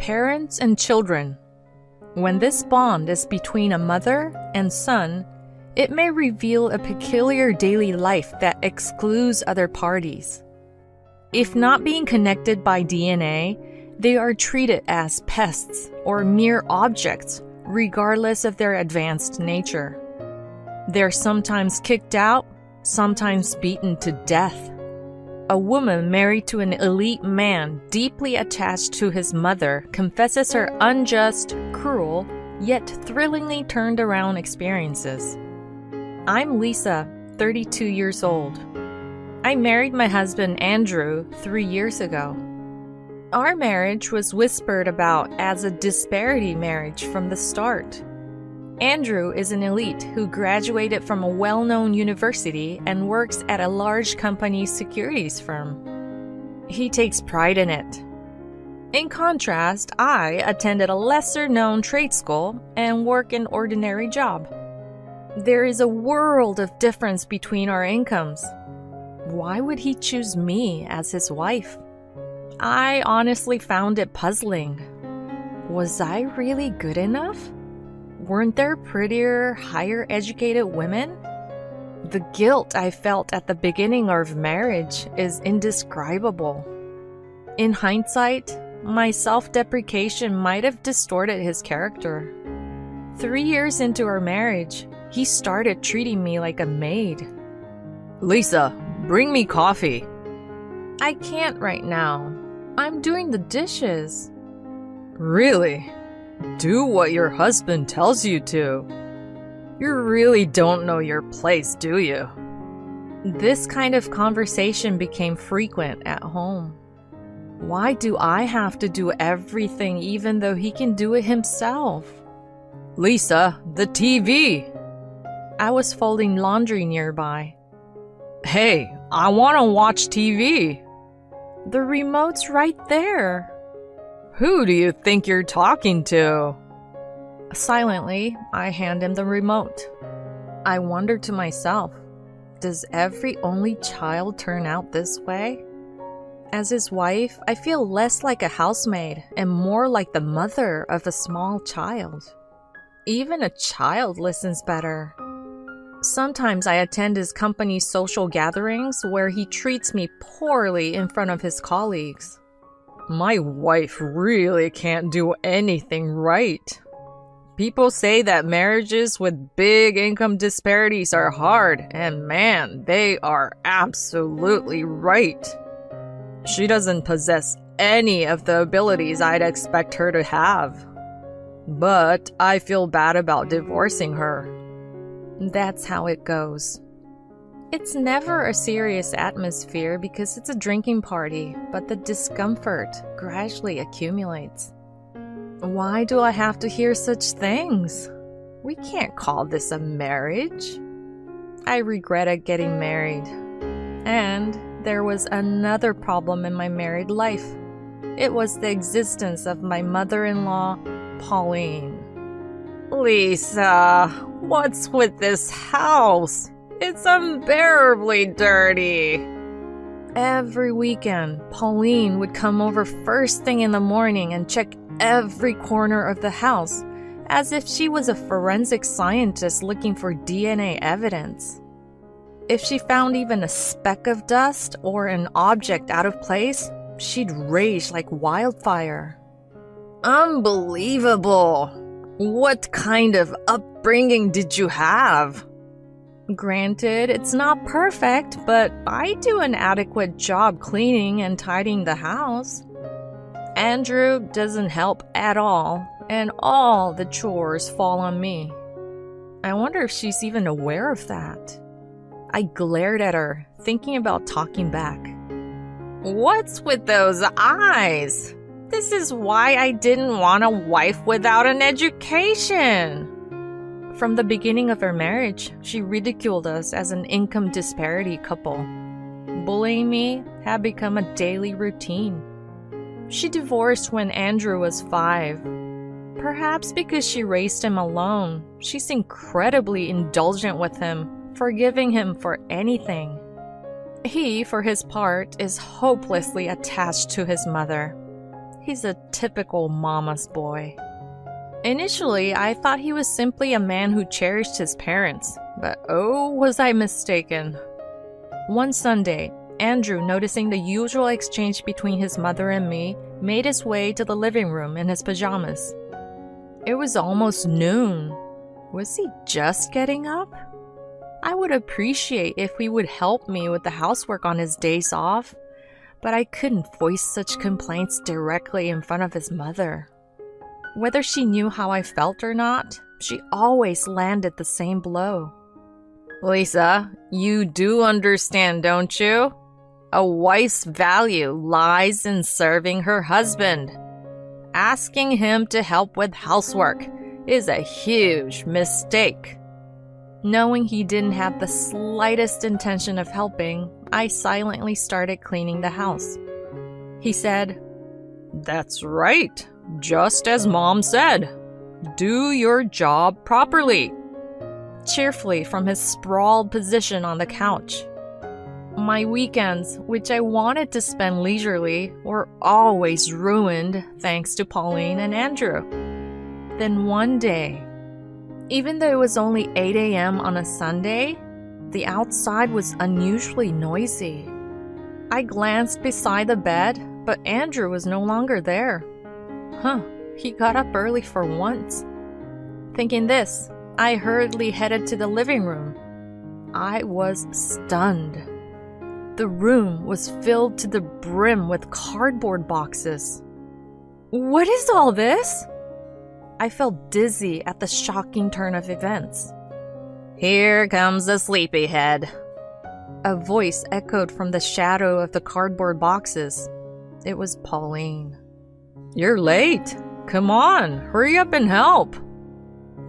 parents and children. When this bond is between a mother and son, it may reveal a peculiar daily life that excludes other parties. If not being connected by DNA, they are treated as pests or mere objects, regardless of their advanced nature. They're sometimes kicked out, sometimes beaten to death. A woman married to an elite man deeply attached to his mother confesses her unjust, cruel, yet thrillingly turned around experiences. I'm Lisa, 32 years old. I married my husband Andrew 3 years ago. Our marriage was whispered about as a disparity marriage from the start. Andrew is an elite who graduated from a well-known university and works at a large company securities firm. He takes pride in it. In contrast, I attended a lesser-known trade school and work an ordinary job. There is a world of difference between our incomes. Why would he choose me as his wife? I honestly found it puzzling. Was I really good enough? Weren't there prettier, higher-educated women? The guilt I felt at the beginning of marriage is indescribable. In hindsight, my self-deprecation might have distorted his character. 3 years into our marriage, he started treating me like a maid. Lisa, bring me coffee. I can't right now. I'm doing the dishes. Really? Do what your husband tells you to. You really don't know your place, do you? This kind of conversation became frequent at home. Why do I have to do everything even though he can do it himself? Lisa, the TV! I was folding laundry nearby. Hey, I want to watch TV. The remote's right there. Who do you think you're talking to? Silently, I hand him the remote. I wonder to myself, does every only child turn out this way? As his wife, I feel less like a housemaid and more like the mother of a small child. Even a child listens better. Sometimes I attend his company's social gatherings where he treats me poorly in front of his colleagues. My wife really can't do anything right. People say that marriages with big income disparities are hard, and man, they are absolutely right. She doesn't possess any of the abilities I'd expect her to have. But I feel bad about divorcing her. That's how it goes. It's never a serious atmosphere because it's a drinking party, but the discomfort gradually accumulates. Why do I have to hear such things? We can't call this a marriage. I regretted getting married. And there was another problem in my married life. It was the existence of my mother-in-law, Pauline. Lisa, what's with this house? It's unbearably dirty. Every weekend, Pauline would come over first thing in the morning and check every corner of the house, as if she was a forensic scientist looking for DNA evidence. If she found even a speck of dust or an object out of place, she'd rage like wildfire. Unbelievable! What kind of upbringing did you have? Granted, it's not perfect, but I do an adequate job cleaning and tidying the house. Andrew doesn't help at all, and all the chores fall on me. I wonder if she's even aware of that. I glared at her, thinking about talking back. What's with those eyes? This is why I didn't want a wife without an education. From the beginning of our marriage, she ridiculed us as an income disparity couple. Bullying me had become a daily routine. She divorced when Andrew was 5. Perhaps because she raised him alone, she's incredibly indulgent with him, forgiving him for anything. He, for his part, is hopelessly attached to his mother. He's a typical mama's boy. Initially, I thought he was simply a man who cherished his parents, but oh, was I mistaken. One Sunday, Andrew, noticing the usual exchange between his mother and me, made his way to the living room in his pajamas. It was almost noon. Was he just getting up? I would appreciate if he would help me with the housework on his days off, but I couldn't voice such complaints directly in front of his mother. Whether she knew how I felt or not, she always landed the same blow. Lisa, you do understand, don't you? A wife's value lies in serving her husband. Asking him to help with housework is a huge mistake. Knowing he didn't have the slightest intention of helping, I silently started cleaning the house. He said, "That's right, just as Mom said. Do your job properly," cheerfully from his sprawled position on the couch. My weekends, which I wanted to spend leisurely, were always ruined thanks to Pauline and Andrew. Then one day, even though it was only 8 a.m. on a Sunday, the outside was unusually noisy. I glanced beside the bed, but Andrew was no longer there. He got up early for once. Thinking this, I hurriedly headed to the living room. I was stunned. The room was filled to the brim with cardboard boxes. What is all this? I felt dizzy at the shocking turn of events. "Here comes the sleepyhead," a voice echoed from the shadow of the cardboard boxes. It was Pauline. "You're late. Come on, hurry up and help."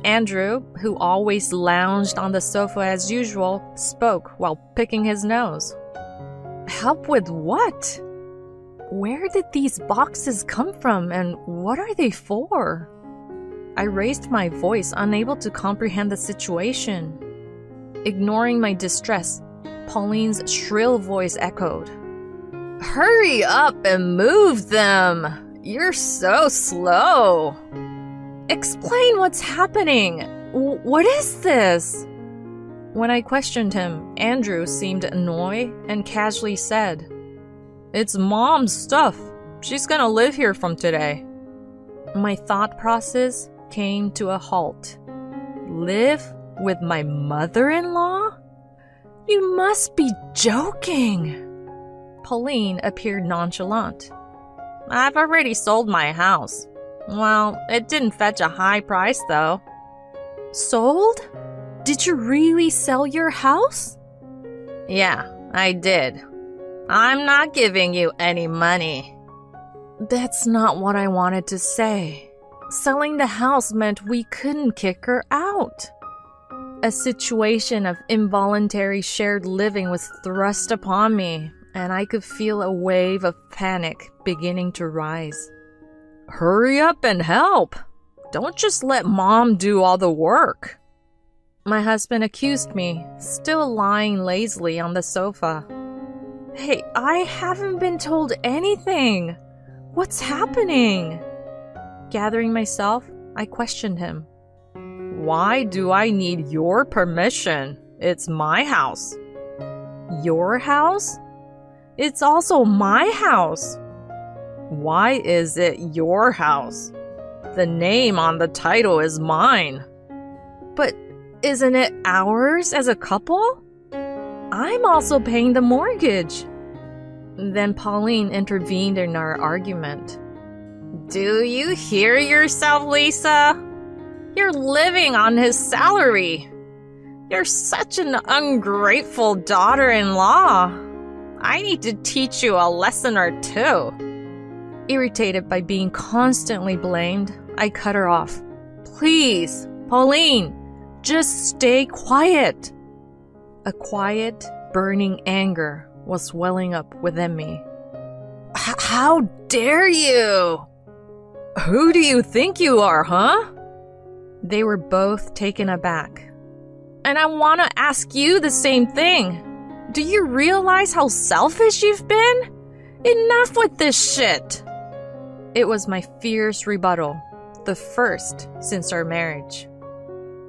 Andrew, who always lounged on the sofa as usual, spoke while picking his nose. Help with what? Where did these boxes come from and what are they for? I raised my voice, unable to comprehend the situation. Ignoring my distress, Pauline's shrill voice echoed. "Hurry up and move them! You're so slow!" Explain what's happening! What is this? When I questioned him, Andrew seemed annoyed and casually said, "It's Mom's stuff. She's gonna live here from today." My thought process came to a halt. Live with my mother-in-law? You must be joking! Pauline appeared nonchalant. "I've already sold my house. Well, it didn't fetch a high price, though." Sold? Did you really sell your house? "Yeah, I did. I'm not giving you any money." That's not what I wanted to say. Selling the house meant we couldn't kick her out. A situation of involuntary shared living was thrust upon me, and I could feel a wave of panic beginning to rise. "Hurry up and help! Don't just let Mom do all the work." My husband accused me, still lying lazily on the sofa. Hey, I haven't been told anything. What's happening? Gathering myself, I questioned him. "Why do I need your permission? It's my house." Your house? It's also my house. Why is it your house? The name on the title is mine. But isn't it ours as a couple? I'm also paying the mortgage. Then Pauline intervened in our argument. Do you hear yourself, Lisa? You're living on his salary. You're such an ungrateful daughter-in-law. I need to teach you a lesson or two. Irritated by being constantly blamed, I cut her off. Please, Pauline, just stay quiet. A quiet, burning anger was welling up within me. How dare you? Who do you think you are, huh? They were both taken aback. And I want to ask you the same thing. Do you realize how selfish you've been? Enough with this shit. It was my fierce rebuttal, the first since our marriage.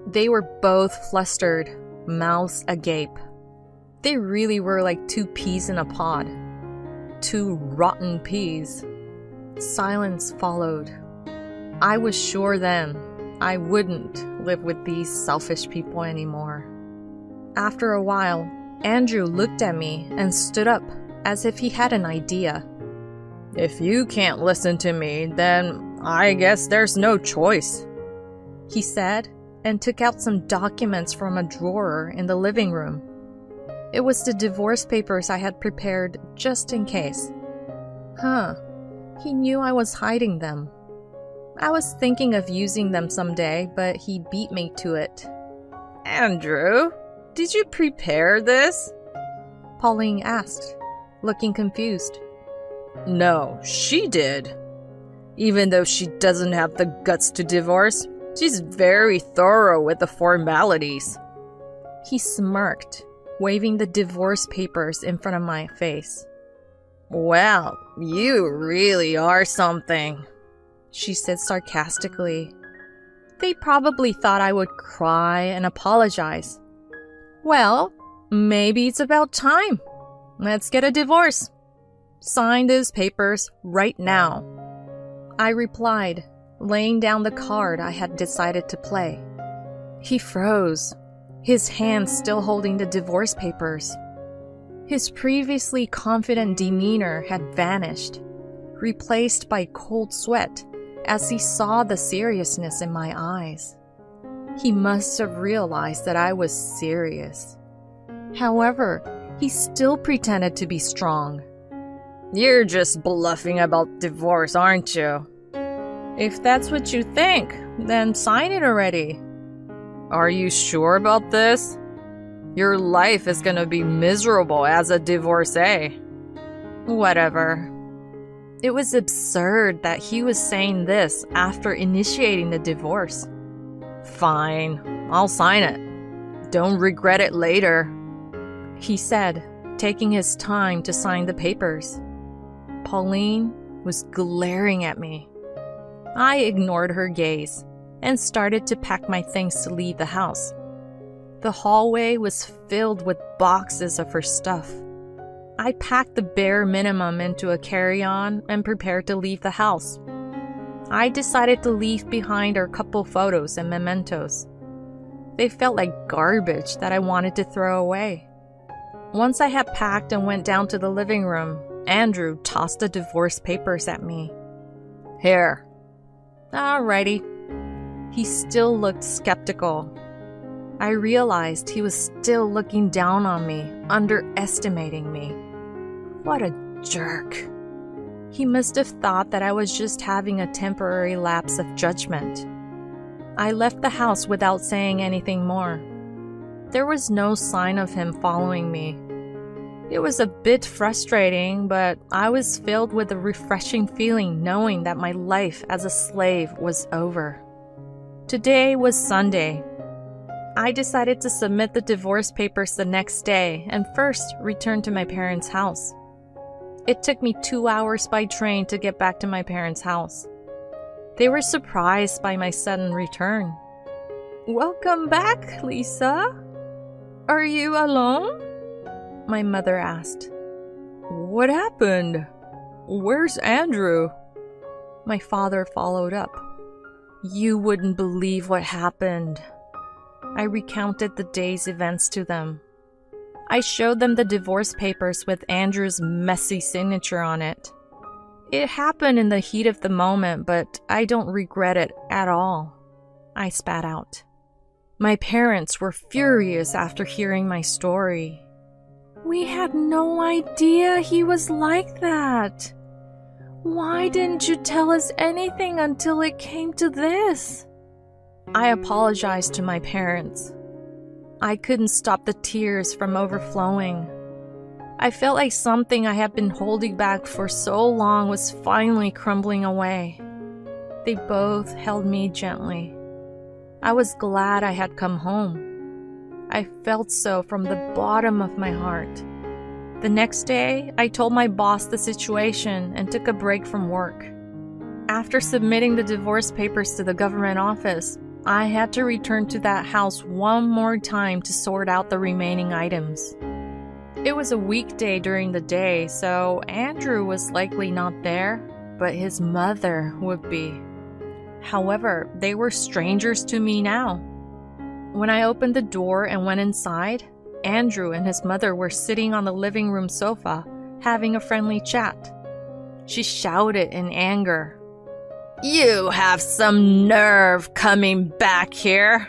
They were both flustered, mouths agape. They really were like two peas in a pod. Two rotten peas. Silence followed. I was sure then I wouldn't live with these selfish people anymore. After a while, Andrew looked at me and stood up as if he had an idea. If you can't listen to me, then I guess there's no choice, he said, and took out some documents from a drawer in the living room. It was the divorce papers I had prepared just in case. He knew I was hiding them. I was thinking of using them someday, but he beat me to it. Andrew, did you prepare this? Pauline asked, looking confused. No, she did. Even though she doesn't have the guts to divorce, she's very thorough with the formalities. He smirked, waving the divorce papers in front of my face. Well, you really are something, she said sarcastically. They probably thought I would cry and apologize. Well, maybe it's about time. Let's get a divorce. Sign those papers right now, I replied, laying down the card I had decided to play. He froze, his hands still holding the divorce papers. His previously confident demeanor had vanished, replaced by cold sweat as he saw the seriousness in my eyes. He must have realized that I was serious. However, he still pretended to be strong. You're just bluffing about divorce, aren't you? If that's what you think, then sign it already. Are you sure about this? Your life is gonna be miserable as a divorcee. Whatever. It was absurd that he was saying this after initiating the divorce. Fine, I'll sign it. Don't regret it later, he said, taking his time to sign the papers. Pauline was glaring at me. I ignored her gaze and started to pack my things to leave the house. The hallway was filled with boxes of her stuff. I packed the bare minimum into a carry-on and prepared to leave the house. I decided to leave behind our couple photos and mementos. They felt like garbage that I wanted to throw away. Once I had packed and went down to the living room, Andrew tossed the divorce papers at me. Here. Alrighty. He still looked skeptical. I realized he was still looking down on me, underestimating me. What a jerk. He must have thought that I was just having a temporary lapse of judgment. I left the house without saying anything more. There was no sign of him following me. It was a bit frustrating, but I was filled with a refreshing feeling knowing that my life as a slave was over. Today was Sunday. I decided to submit the divorce papers the next day and first return to my parents' house. It took me 2 hours by train to get back to my parents' house. They were surprised by my sudden return. "Welcome back, Lisa. Are you alone?" my mother asked. "What happened? Where's Andrew?" My father followed up. "You wouldn't believe what happened." I recounted the day's events to them. I showed them the divorce papers with Andrew's messy signature on it. It happened in the heat of the moment, but I don't regret it at all, I spat out. My parents were furious after hearing my story. "We had no idea he was like that. Why didn't you tell us anything until it came to this?" I apologized to my parents. I couldn't stop the tears from overflowing. I felt like something I had been holding back for so long was finally crumbling away. They both held me gently. I was glad I had come home. I felt so from the bottom of my heart. The next day, I told my boss the situation and took a break from work. After submitting the divorce papers to the government office, I had to return to that house one more time to sort out the remaining items. It was a weekday during the day, so Andrew was likely not there, but his mother would be. However, they were strangers to me now. When I opened the door and went inside, Andrew and his mother were sitting on the living room sofa, having a friendly chat. She shouted in anger, "You have some nerve coming back here!"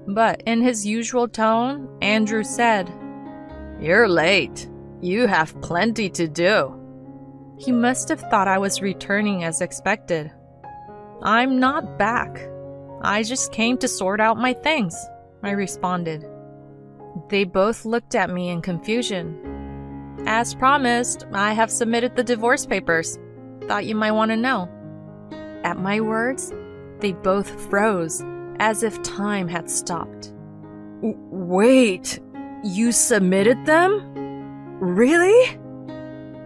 But in his usual tone, Andrew said, "You're late. You have plenty to do." He must have thought I was returning as expected. "I'm not back. I just came to sort out my things," I responded. They both looked at me in confusion. "As promised, I have submitted the divorce papers. Thought you might want to know." At my words, they both froze, as if time had stopped. "Wait, you submitted them? Really?"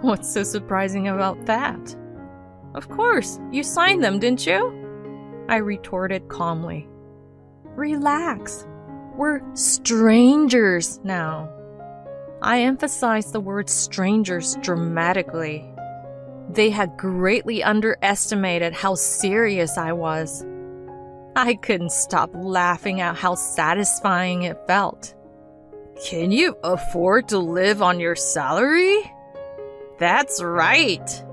"What's so surprising about that?" "Of course, you signed them, didn't you?" I retorted calmly. "Relax. We're strangers now." I emphasized the word strangers dramatically. They had greatly underestimated how serious I was. I couldn't stop laughing at how satisfying it felt. "Can you afford to live on your salary?" "That's right.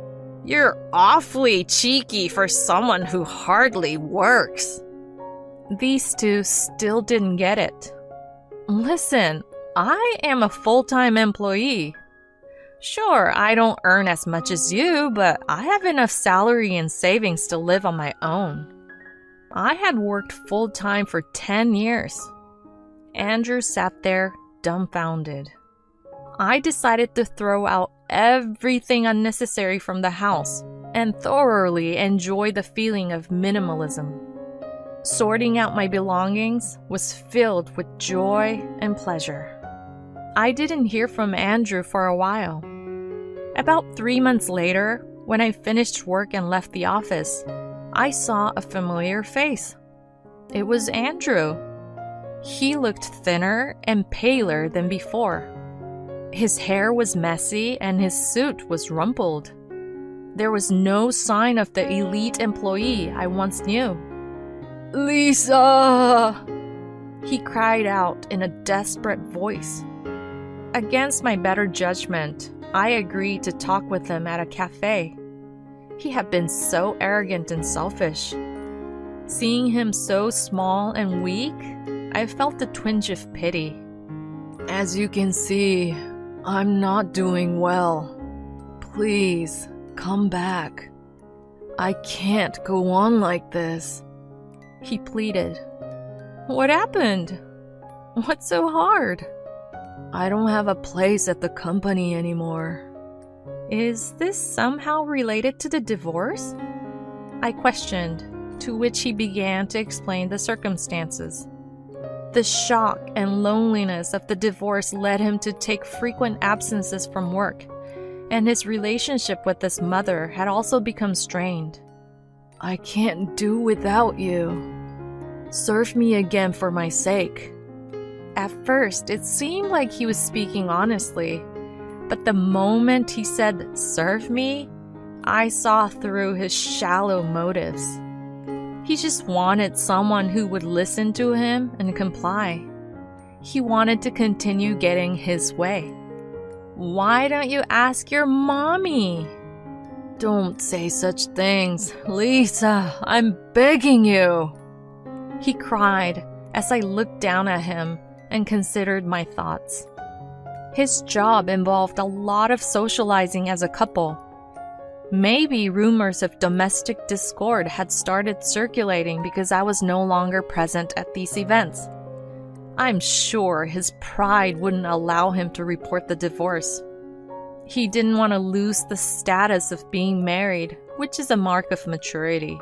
You're awfully cheeky for someone who hardly works." These two still didn't get it. "Listen, I am a full-time employee. Sure, I don't earn as much as you, but I have enough salary and savings to live on my own." I had worked full-time for 10 years. Andrew sat there, dumbfounded. I decided to throw out everything unnecessary from the house and thoroughly enjoy the feeling of minimalism. Sorting out my belongings was filled with joy and pleasure. I didn't hear from Andrew for a while. About 3 months later, when I finished work and left the office, I saw a familiar face. It was Andrew. He looked thinner and paler than before. His hair was messy and his suit was rumpled. There was no sign of the elite employee I once knew. "Lisa!" he cried out in a desperate voice. Against my better judgment, I agreed to talk with him at a cafe. He had been so arrogant and selfish. Seeing him so small and weak, I felt a twinge of pity. "As you can see, I'm not doing well. Please, come back. I can't go on like this," he pleaded. "What happened? What's so hard?" "I don't have a place at the company anymore." "Is this somehow related to the divorce?" I questioned, to which he began to explain the circumstances. The shock and loneliness of the divorce led him to take frequent absences from work, and his relationship with his mother had also become strained. "I can't do without you. Serve me again for my sake." At first, it seemed like he was speaking honestly, but the moment he said, "serve me," I saw through his shallow motives. He just wanted someone who would listen to him and comply. He wanted to continue getting his way. "Why don't you ask your mommy?" "Don't say such things, Lisa, I'm begging you," he cried as I looked down at him and considered my thoughts. His job involved a lot of socializing as a couple. Maybe rumors of domestic discord had started circulating because I was no longer present at these events. I'm sure his pride wouldn't allow him to report the divorce. He didn't want to lose the status of being married, which is a mark of maturity.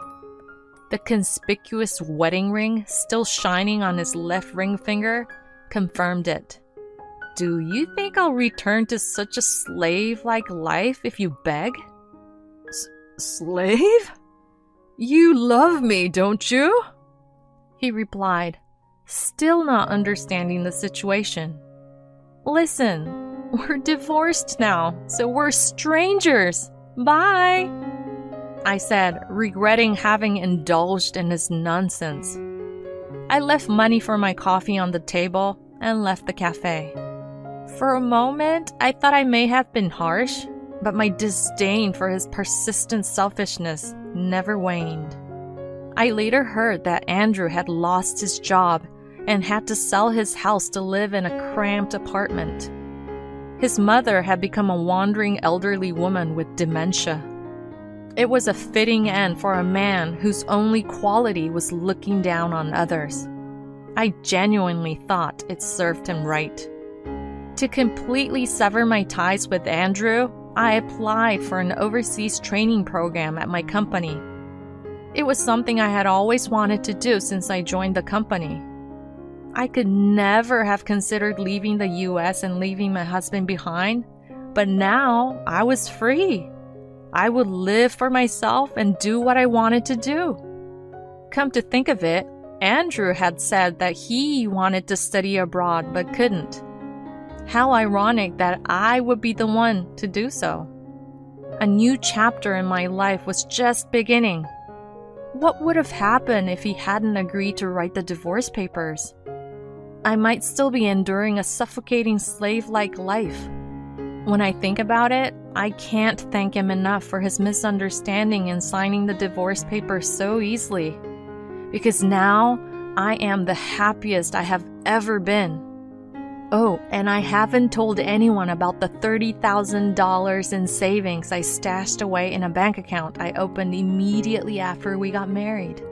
The conspicuous wedding ring still shining on his left ring finger confirmed it. "Do you think I'll return to such a slave-like life if you beg?" Slave? You love me, don't you? He replied, still not understanding the situation. Listen, we're divorced now, so we're strangers. Bye, I said, regretting having indulged in his nonsense. I left money for my coffee on the table and left the cafe. For a moment, I thought I may have been harsh, but my disdain for his persistent selfishness never waned. I later heard that Andrew had lost his job and had to sell his house to live in a cramped apartment. His mother had become a wandering elderly woman with dementia. It was a fitting end for a man whose only quality was looking down on others. I genuinely thought it served him right. To completely sever my ties with Andrew, I applied for an overseas training program at my company. It was something I had always wanted to do since I joined the company. I could never have considered leaving the US and leaving my husband behind, but now I was free. I would live for myself and do what I wanted to do. Come to think of it, Andrew had said that he wanted to study abroad but couldn't. How ironic that I would be the one to do so. A new chapter in my life was just beginning. What would have happened if he hadn't agreed to write the divorce papers? I might still be enduring a suffocating slave-like life. When I think about it, I can't thank him enough for his misunderstanding in signing the divorce papers so easily. Because now I am the happiest I have ever been. Oh, and I haven't told anyone about the $30,000 in savings I stashed away in a bank account I opened immediately after we got married.